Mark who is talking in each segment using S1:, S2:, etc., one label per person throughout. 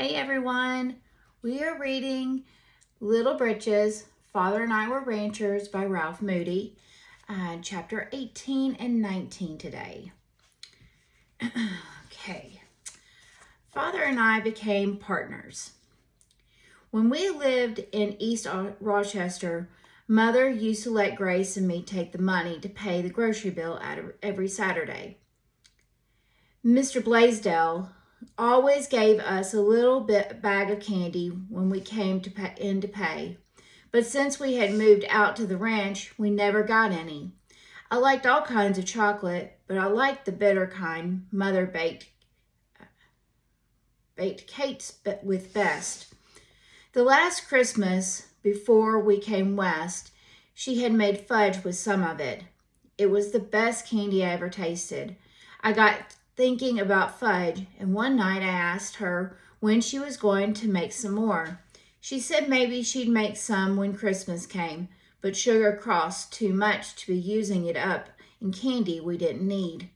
S1: Hey everyone, we are reading Little Britches, Father and I Were Ranchers by Ralph Moody, chapter 18 and 19 today. Okay, Father and I became partners. When we lived in East Rochester, Mother used to let Grace and me take the money to pay the grocery bill every Saturday. Mr. Blaisdell always gave us a little bag of candy when we came in to pay. But since we had moved out to the ranch, we never got any. I liked all kinds of chocolate, but I liked the bitter kind Mother baked cakes with best. The last Christmas, before we came west, she had made fudge with some of it. It was the best candy I ever tasted. I got thinking about fudge, and one night I asked her when she was going to make some more. She said maybe she'd make some when Christmas came, but sugar cost too much to be using it up in candy we didn't need.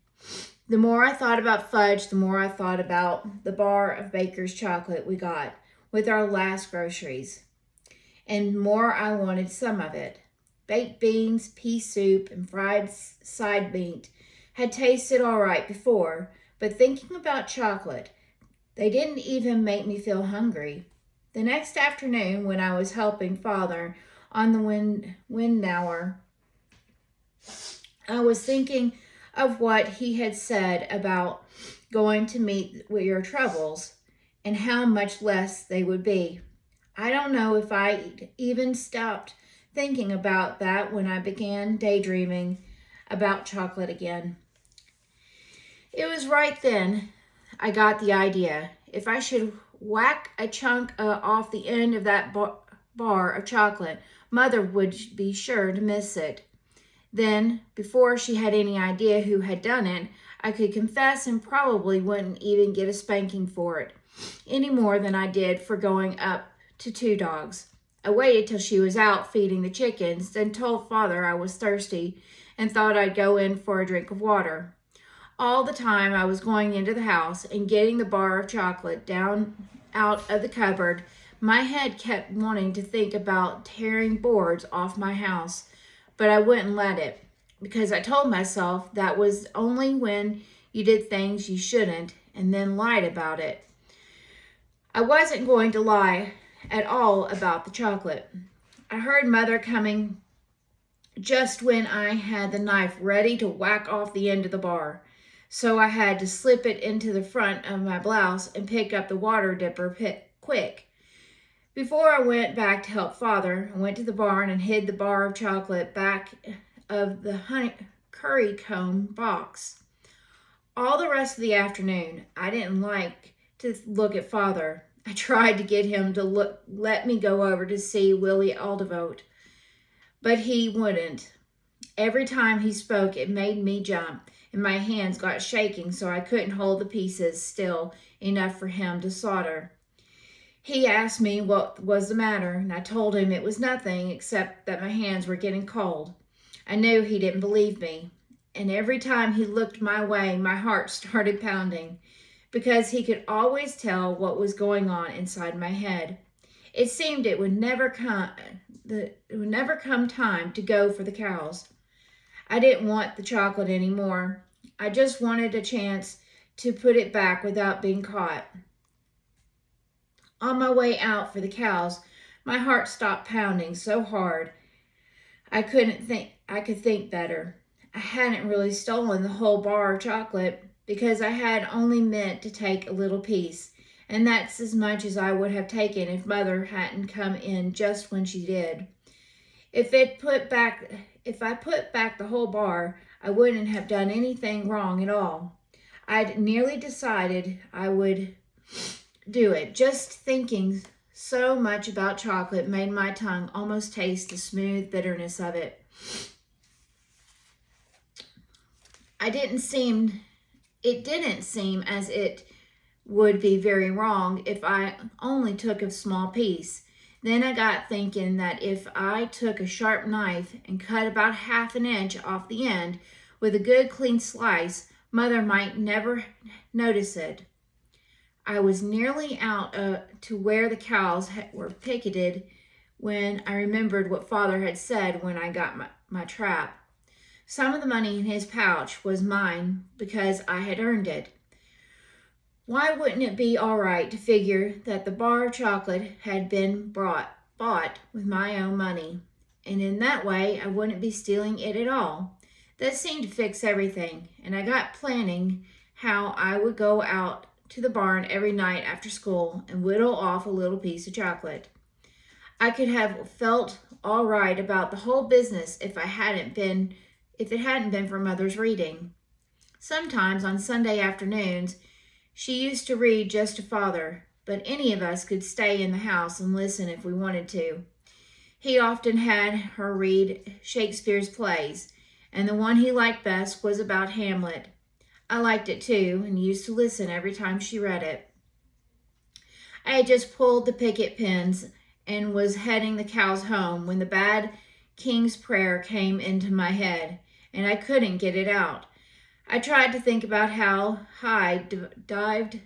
S1: The more I thought about fudge, the more I thought about the bar of baker's chocolate we got with our last groceries, and more I wanted some of it. Baked beans, pea soup, and fried side meat had tasted all right before, but thinking about chocolate, they didn't even make me feel hungry. The next afternoon, when I was helping Father on the windnower, I was thinking of what he had said about going to meet with your troubles and how much less they would be. I don't know if I even stopped thinking about that when I began daydreaming about chocolate again. It was right then I got the idea. If I should whack a chunk off the end of that bar of chocolate, Mother would be sure to miss it. Then, before she had any idea who had done it, I could confess and probably wouldn't even get a spanking for it, any more than I did for going up to Two Dogs. I waited till she was out feeding the chickens, then told Father I was thirsty and thought I'd go in for a drink of water. All the time I was going into the house and getting the bar of chocolate down out of the cupboard, my head kept wanting to think about tearing boards off my house, but I wouldn't let it, because I told myself that was only when you did things you shouldn't and then lied about it. I wasn't going to lie at all about the chocolate. I heard Mother coming just when I had the knife ready to whack off the end of the bar, so I had to slip it into the front of my blouse and pick up the water dipper quick. Before I went back to help Father, I went to the barn and hid the bar of chocolate back of the curry comb box. All the rest of the afternoon, I didn't like to look at Father. I tried to get him to let me go over to see Willie Aldevote, but he wouldn't. Every time he spoke, it made me jump, and my hands got shaking so I couldn't hold the pieces still enough for him to solder. He asked me what was the matter, and I told him it was nothing except that my hands were getting cold. I knew he didn't believe me, and every time he looked my way, my heart started pounding, because he could always tell what was going on inside my head. It seemed it would never come time to go for the cows. I didn't want the chocolate anymore. I just wanted a chance to put it back without being caught. On my way out for the cows, my heart stopped pounding so hard I could think better. I hadn't really stolen the whole bar of chocolate because I had only meant to take a little piece, and that's as much as I would have taken if Mother hadn't come in just when she did. If I put back the whole bar, I wouldn't have done anything wrong at all. I'd nearly decided I would do it. Just thinking so much about chocolate made my tongue almost taste the smooth bitterness of it. It didn't seem as it would be very wrong if I only took a small piece. Then I got thinking that if I took a sharp knife and cut about half an inch off the end with a good clean slice, Mother might never notice it. I was nearly out to where the cows were picketed when I remembered what Father had said when I got my trap. Some of the money in his pouch was mine because I had earned it. Why wouldn't it be all right to figure that the bar of chocolate had been bought with my own money, and in that way I wouldn't be stealing it at all? That seemed to fix everything, and I got planning how I would go out to the barn every night after school and whittle off a little piece of chocolate. I could have felt all right about the whole business if it hadn't been for Mother's reading. Sometimes on Sunday afternoons she used to read just to Father, but any of us could stay in the house and listen if we wanted to. He often had her read Shakespeare's plays, and the one he liked best was about Hamlet. I liked it too, and used to listen every time she read it. I had just pulled the picket pins and was heading the cows home when the bad King's Prayer came into my head, and I couldn't get it out. I tried to think about how Hyde dived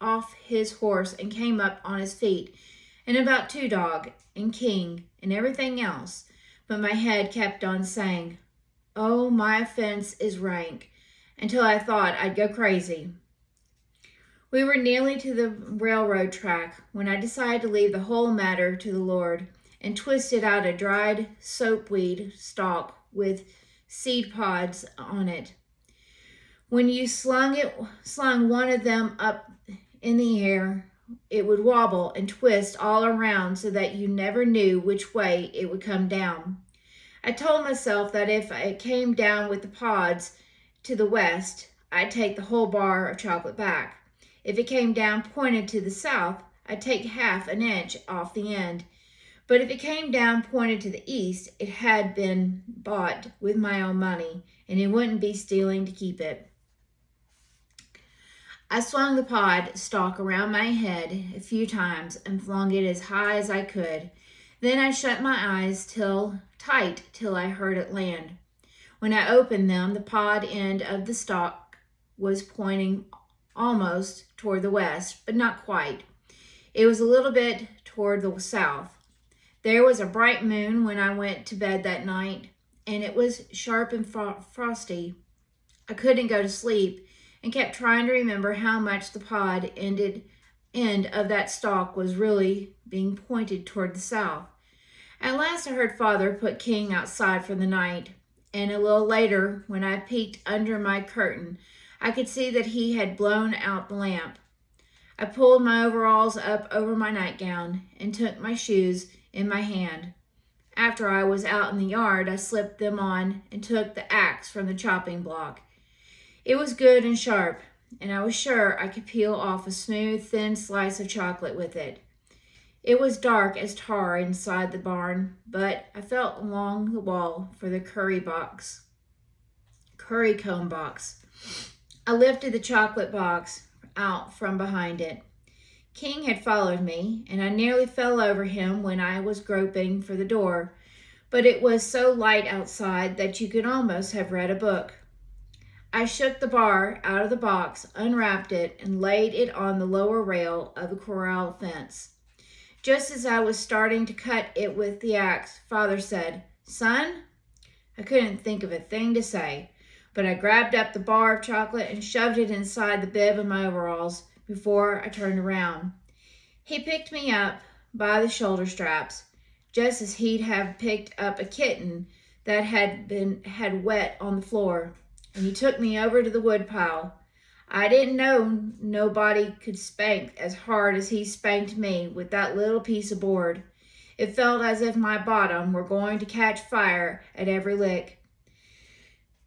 S1: off his horse and came up on his feet, and about Two Dog and King and everything else, but my head kept on saying, "Oh, my offense is rank," until I thought I'd go crazy. We were nearly to the railroad track when I decided to leave the whole matter to the Lord and twisted out a dried soapweed stalk with seed pods on it. When you slung one of them up in the air, it would wobble and twist all around so that you never knew which way it would come down. I told myself that if it came down with the pods to the west, I'd take the whole bar of chocolate back. If it came down pointed to the south, I'd take half an inch off the end. But if it came down pointed to the east, it had been bought with my own money, and it wouldn't be stealing to keep it. I swung the pod stalk around my head a few times and flung it as high as I could. Then I shut my eyes tight till I heard it land. When I opened them, the pod end of the stalk was pointing almost toward the west, but not quite. It was a little bit toward the south. There was a bright moon when I went to bed that night, and it was sharp and frosty. I couldn't go to sleep and kept trying to remember how much the pod end of that stalk was really being pointed toward the south. At last I heard Father put King outside for the night, and a little later, when I peeked under my curtain, I could see that he had blown out the lamp. I pulled my overalls up over my nightgown and took my shoes in my hand. After I was out in the yard, I slipped them on and took the axe from the chopping block. It was good and sharp, and I was sure I could peel off a smooth, thin slice of chocolate with it. It was dark as tar inside the barn, but I felt along the wall for the curry comb box. I lifted the chocolate box out from behind it. King had followed me, and I nearly fell over him when I was groping for the door, but it was so light outside that you could almost have read a book. I shook the bar out of the box, unwrapped it, and laid it on the lower rail of the corral fence. Just as I was starting to cut it with the axe, Father said, "Son?" I couldn't think of a thing to say, but I grabbed up the bar of chocolate and shoved it inside the bib of my overalls before I turned around. He picked me up by the shoulder straps, just as he'd have picked up a kitten that had wet on the floor, and he took me over to the woodpile. I didn't know nobody could spank as hard as he spanked me with that little piece of board. It felt as if my bottom were going to catch fire at every lick.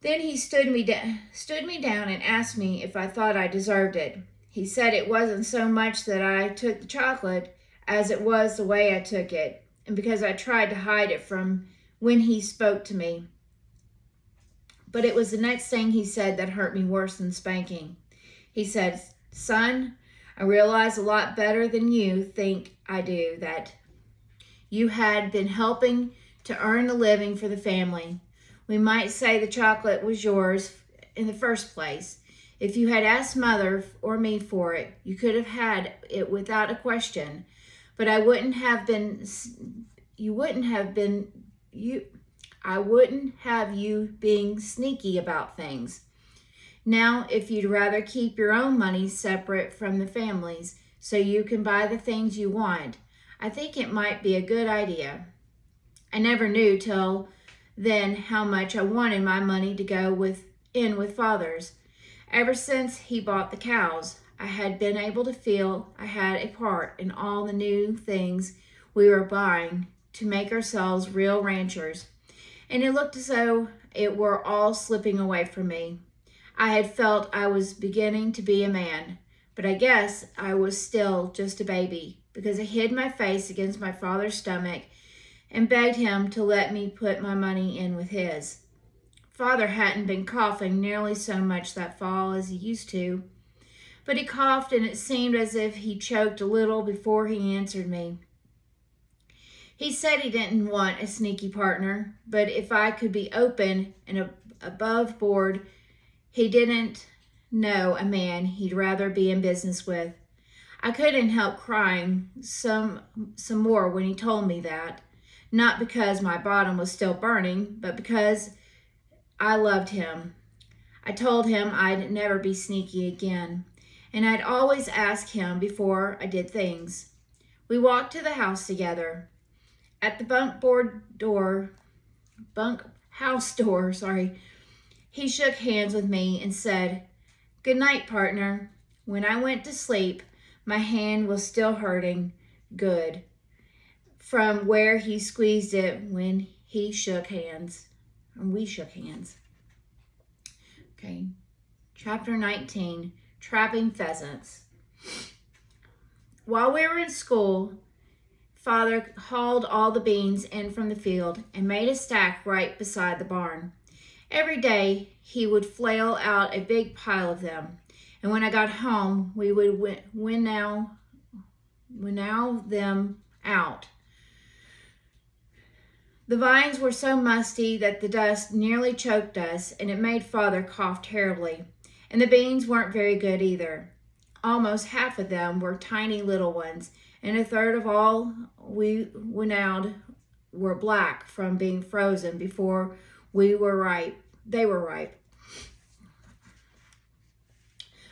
S1: Then he stood me down and asked me if I thought I deserved it. He said it wasn't so much that I took the chocolate as it was the way I took it, and because I tried to hide it from when he spoke to me. But it was the next thing he said that hurt me worse than spanking. He said, "Son, I realize a lot better than you think I do that you had been helping to earn a living for the family. We might say the chocolate was yours in the first place. If you had asked Mother or me for it, you could have had it without a question. But I wouldn't have you being sneaky about things. Now, if you'd rather keep your own money separate from the family's so you can buy the things you want, I think it might be a good idea. I never knew till then how much I wanted my money to go in with Father's. Ever since he bought the cows, I had been able to feel I had a part in all the new things we were buying to make ourselves real ranchers, and it looked as though it were all slipping away from me. I had felt I was beginning to be a man, but I guess I was still just a baby because I hid my face against my father's stomach and begged him to let me put my money in with his. Father hadn't been coughing nearly so much that fall as he used to, but he coughed and it seemed as if he choked a little before he answered me. He said he didn't want a sneaky partner, but if I could be open and above board, he didn't know a man he'd rather be in business with. I couldn't help crying some more when he told me that, not because my bottom was still burning, but because I loved him. I told him I'd never be sneaky again, and I'd always ask him before I did things. We walked to the house together. At the bunkhouse door, he shook hands with me and said, "Good night, partner." When I went to sleep, my hand was still hurting good from where he squeezed it when he shook hands, and we shook hands. Okay, Chapter 19, Trapping Pheasants. While we were in school, Father hauled all the beans in from the field and made a stack right beside the barn. Every day, he would flail out a big pile of them, and when I got home, we would winnow them out. The vines were so musty that the dust nearly choked us, and it made Father cough terribly. And the beans weren't very good either. Almost half of them were tiny little ones, and a third of all we winnowed were black from being frozen before they were ripe.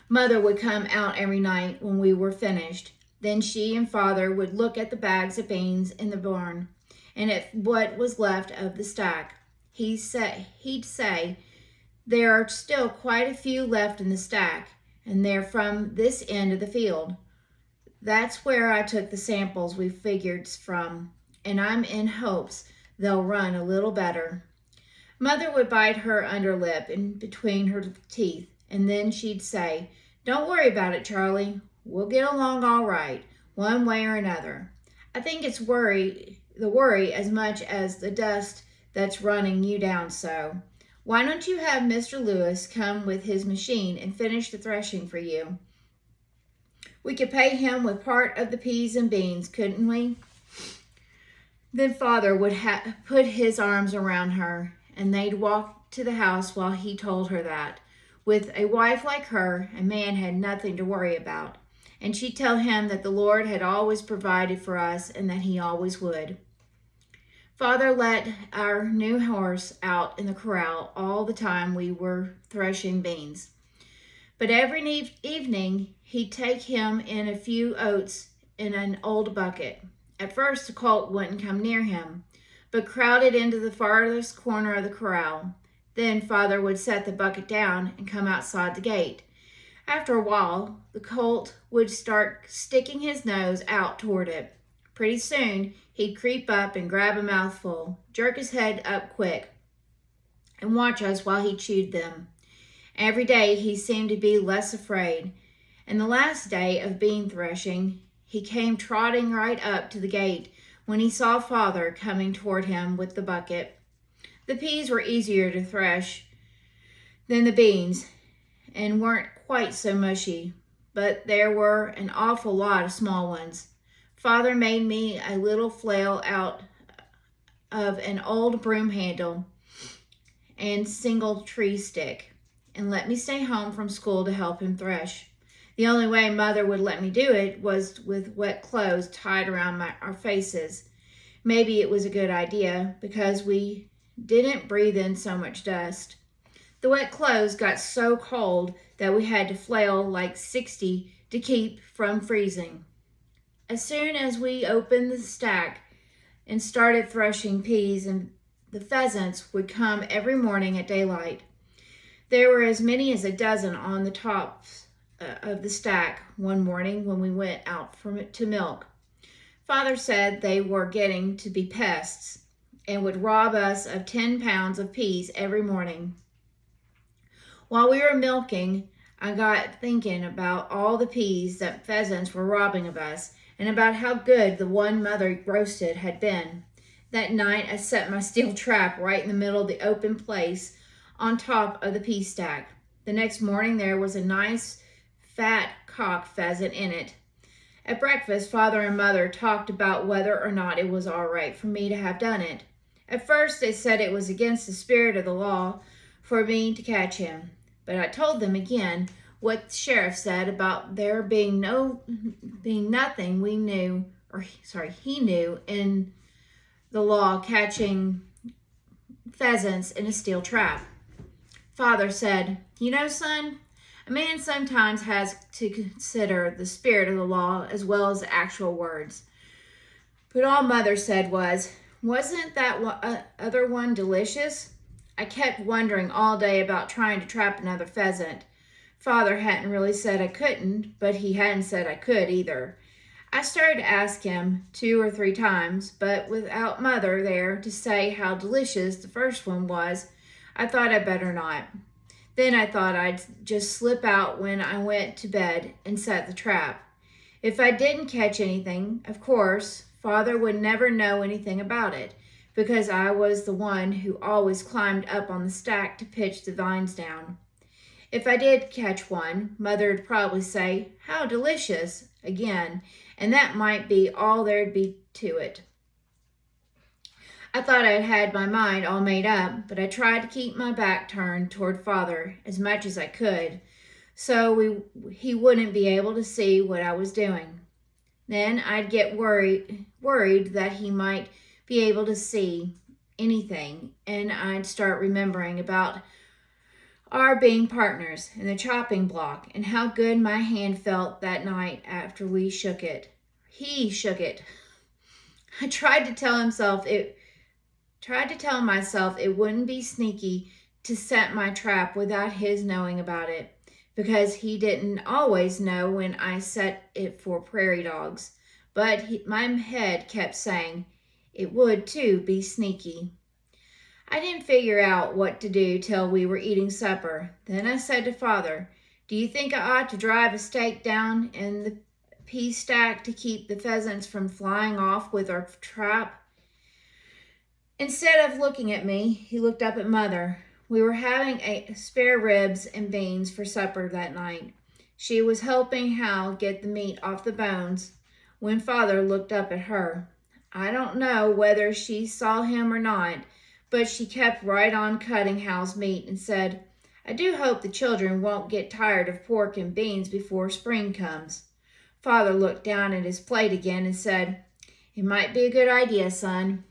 S1: Mother would come out every night when we were finished. Then she and Father would look at the bags of beans in the barn and at what was left of the stack. He'd say, "There are still quite a few left in the stack, and they're from this end of the field. That's where I took the samples we figured from, and I'm in hopes they'll run a little better." Mother would bite her underlip in between her teeth, and then she'd say, "Don't worry about it, Charlie. We'll get along all right, one way or another. I think it's the worry as much as the dust that's running you down so. Why don't you have Mr. Lewis come with his machine and finish the threshing for you? We could pay him with part of the peas and beans, couldn't we?" Then Father would put his arms around her, and they'd walk to the house while he told her that, with a wife like her, a man had nothing to worry about. And she'd tell him that the Lord had always provided for us and that he always would. Father let our new horse out in the corral all the time we were threshing beans. But every evening, he'd take him in a few oats in an old bucket. At first, the colt wouldn't come near him, but crowded into the farthest corner of the corral. Then Father would set the bucket down and come outside the gate. After a while, the colt would start sticking his nose out toward it. Pretty soon, he'd creep up and grab a mouthful, jerk his head up quick, and watch us while he chewed them. Every day, he seemed to be less afraid. And the last day of bean threshing, he came trotting right up to the gate when he saw Father coming toward him with the bucket. The peas were easier to thresh than the beans and weren't quite so mushy, but there were an awful lot of small ones. Father made me a little flail out of an old broom handle and single tree stick. and let me stay home from school to help him thresh. The only way Mother would let me do it was with wet clothes tied around our faces. Maybe it was a good idea because we didn't breathe in so much dust. The wet clothes got so cold that we had to flail like 60 to keep from freezing. As soon as we opened the stack and started threshing peas, and the pheasants would come every morning at daylight. There were as many as a dozen on the top of the stack one morning when we went out to milk. Father said they were getting to be pests and would rob us of 10 pounds of peas every morning. While we were milking, I got thinking about all the peas that pheasants were robbing of us and about how good the one Mother roasted had been. That night, I set my steel trap right in the middle of the open place on top of the pea stack. The next morning, there was a nice, fat cock pheasant in it. At breakfast, Father and Mother talked about whether or not it was all right for me to have done it. At first, they said it was against the spirit of the law for me to catch him. But I told them again what the sheriff said about there being nothing he knew in the law catching pheasants in a steel trap. Father said, "You know, son, a man sometimes has to consider the spirit of the law as well as the actual words." But all Mother said was, "Wasn't that other one delicious?" I kept wondering all day about trying to trap another pheasant. Father hadn't really said I couldn't, but he hadn't said I could either. I started to ask him 2 or 3 times, but without Mother there to say how delicious the first one was, I thought I'd better not. Then I thought I'd just slip out when I went to bed and set the trap. If I didn't catch anything, of course, Father would never know anything about it, because I was the one who always climbed up on the stack to pitch the vines down. If I did catch one, Mother would probably say, "How delicious," again, and that might be all there'd be to it. I thought I'd had my mind all made up, but I tried to keep my back turned toward Father as much as I could, so he wouldn't be able to see what I was doing. Then I'd get worried that he might be able to see anything, and I'd start remembering about our being partners in the chopping block and how good my hand felt that night after we shook it. He shook it. I tried to tell myself it wouldn't be sneaky to set my trap without his knowing about it, because he didn't always know when I set it for prairie dogs. But my head kept saying it would too be sneaky. I didn't figure out what to do till we were eating supper. Then I said to Father, "Do you think I ought to drive a stake down in the pea stack to keep the pheasants from flying off with our trap?" Instead of looking at me, he looked up at Mother. We were having spare ribs and beans for supper that night. She was helping Hal get the meat off the bones when Father looked up at her. I don't know whether she saw him or not, but she kept right on cutting Hal's meat and said, "I do hope the children won't get tired of pork and beans before spring comes." Father looked down at his plate again and said, "It might be a good idea, son."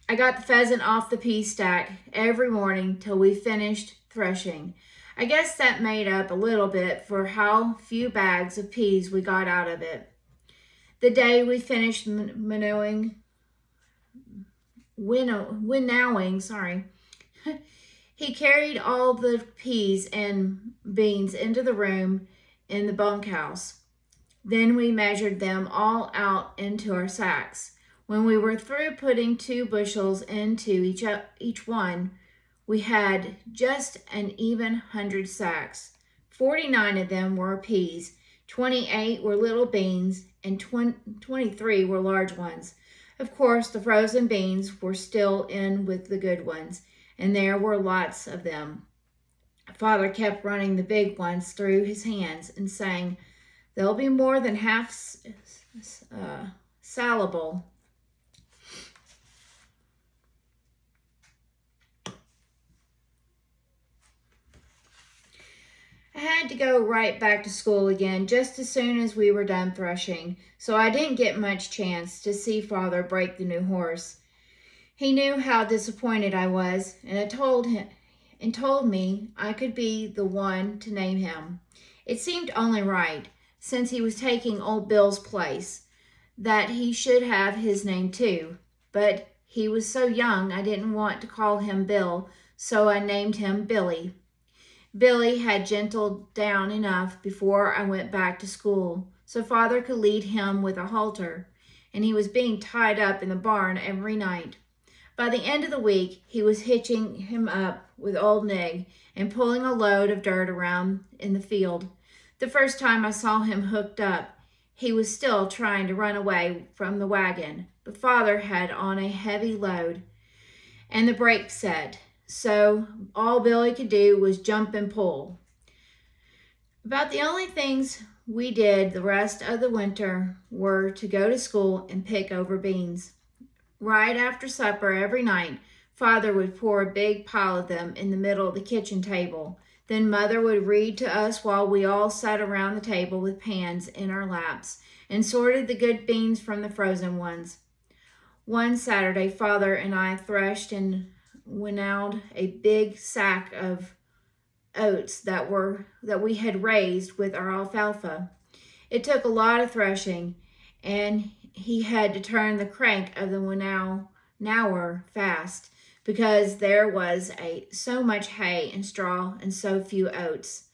S1: I got the pheasant off the pea stack every morning till we finished threshing. I guess that made up a little bit for how few bags of peas we got out of it. The day we finished winnowing, he carried all the peas and beans into the room in the bunkhouse. Then we measured them all out into our sacks. When we were through putting 2 bushels into each one, we had just an even 100 sacks. 49 of them were peas, 28 were little beans, and 23 were large ones. Of course, the frozen beans were still in with the good ones, and there were lots of them. Father kept running the big ones through his hands and saying, "They'll be more than half salable." I had to go right back to school again just as soon as we were done threshing, so I didn't get much chance to see Father break the new horse. He knew how disappointed I was, and told me I could be the one to name him. It seemed only right, since he was taking old Bill's place, that he should have his name too. But he was so young I didn't want to call him Bill, so I named him Billy. Billy had gentled down enough before I went back to school, so Father could lead him with a halter, and he was being tied up in the barn every night. By the end of the week, he was hitching him up with old Nig and pulling a load of dirt around in the field. The first time I saw him hooked up, he was still trying to run away from the wagon, but Father had on a heavy load and the brake set, so all Billy could do was jump and pull. About the only things we did the rest of the winter were to go to school and pick over beans. Right after supper every night, Father would pour a big pile of them in the middle of the kitchen table. Then Mother would read to us while we all sat around the table with pans in our laps and sorted the good beans from the frozen ones. One Saturday, Father and I threshed and winnowed a big sack of oats that we had raised with our alfalfa. It took a lot of threshing, and he had to turn the crank of the winnower fast because there was so much hay and straw and so few oats.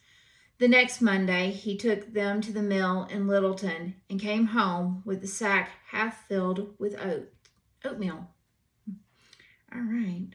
S1: The next Monday, he took them to the mill in Littleton and came home with the sack half filled with oatmeal. All right.